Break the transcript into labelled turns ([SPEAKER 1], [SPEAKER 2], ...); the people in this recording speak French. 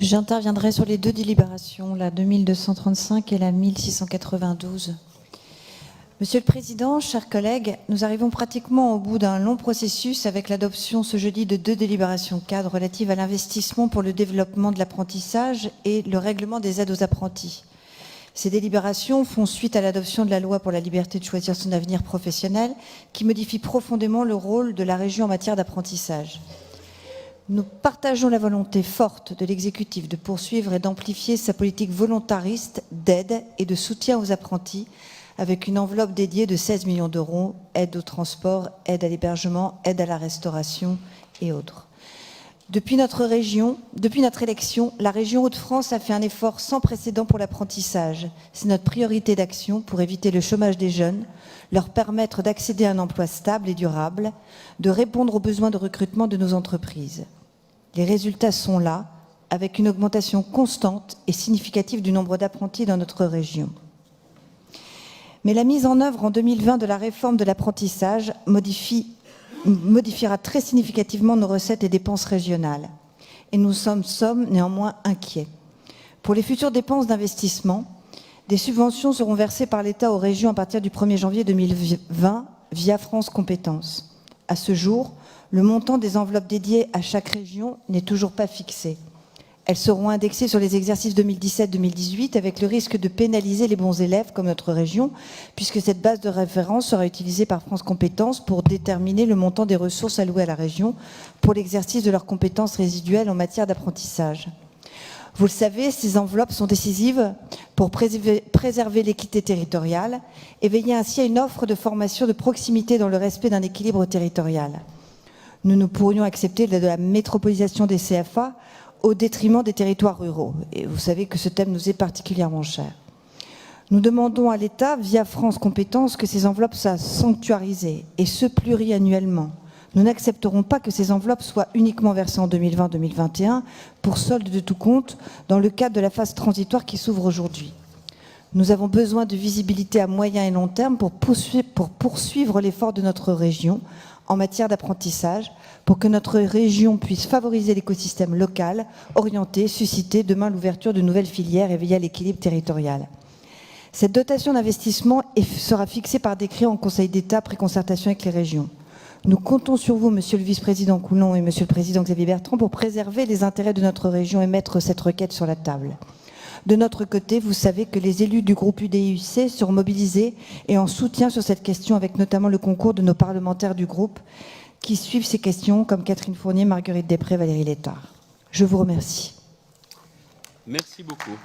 [SPEAKER 1] J'interviendrai sur les deux délibérations, la 2235 et la 1692. Monsieur le Président, chers collègues, nous arrivons pratiquement au bout d'un long processus avec l'adoption ce jeudi de deux délibérations cadres relatives à l'investissement pour le développement de l'apprentissage et le règlement des aides aux apprentis. Ces délibérations font suite à l'adoption de la loi pour la liberté de choisir son avenir professionnel qui modifie profondément le rôle de la région en matière d'apprentissage. Nous partageons la volonté forte de l'exécutif de poursuivre et d'amplifier sa politique volontariste d'aide et de soutien aux apprentis avec une enveloppe dédiée de 16 millions d'euros, aide au transport, aide à l'hébergement, aide à la restauration et autres. Depuis notre élection, la région Hauts-de-France a fait un effort sans précédent pour l'apprentissage. C'est notre priorité d'action pour éviter le chômage des jeunes, leur permettre d'accéder à un emploi stable et durable, de répondre aux besoins de recrutement de nos entreprises. Les résultats sont là, avec une augmentation constante et significative du nombre d'apprentis dans notre région. Mais la mise en œuvre en 2020 de la réforme de l'apprentissage modifiera très significativement nos recettes et dépenses régionales. Et nous sommes néanmoins inquiets. Pour les futures dépenses d'investissement, des subventions seront versées par l'État aux régions à partir du 1er janvier 2020 via France Compétences. À ce jour, le montant des enveloppes dédiées à chaque région n'est toujours pas fixé. Elles seront indexées sur les exercices 2017-2018 avec le risque de pénaliser les bons élèves comme notre région, puisque cette base de référence sera utilisée par France Compétences pour déterminer le montant des ressources allouées à la région pour l'exercice de leurs compétences résiduelles en matière d'apprentissage. Vous le savez, ces enveloppes sont décisives pour préserver l'équité territoriale et veiller ainsi à une offre de formation de proximité dans le respect d'un équilibre territorial. Nous ne pourrions accepter de la métropolisation des CFA au détriment des territoires ruraux. Et vous savez que ce thème nous est particulièrement cher. Nous demandons à l'État, via France Compétences, que ces enveloppes soient sanctuarisées, et ce pluriannuellement. Nous n'accepterons pas que ces enveloppes soient uniquement versées en 2020-2021 pour solde de tout compte dans le cadre de la phase transitoire qui s'ouvre aujourd'hui. Nous avons besoin de visibilité à moyen et long terme pour poursuivre l'effort de notre région en matière d'apprentissage, pour que notre région puisse favoriser l'écosystème local, orienter, susciter demain l'ouverture de nouvelles filières et veiller à l'équilibre territorial. Cette dotation d'investissement sera fixée par décret en Conseil d'État après concertation avec les régions. Nous comptons sur vous, Monsieur le Vice-président Coulon et Monsieur le Président Xavier Bertrand, pour préserver les intérêts de notre région et mettre cette requête sur la table. De notre côté, vous savez que les élus du groupe UDI-UC seront mobilisés et en soutien sur cette question, avec notamment le concours de nos parlementaires du groupe qui suivent ces questions, comme Catherine Fournier, Marguerite Després, Valérie Létard. Je vous remercie.
[SPEAKER 2] Merci beaucoup.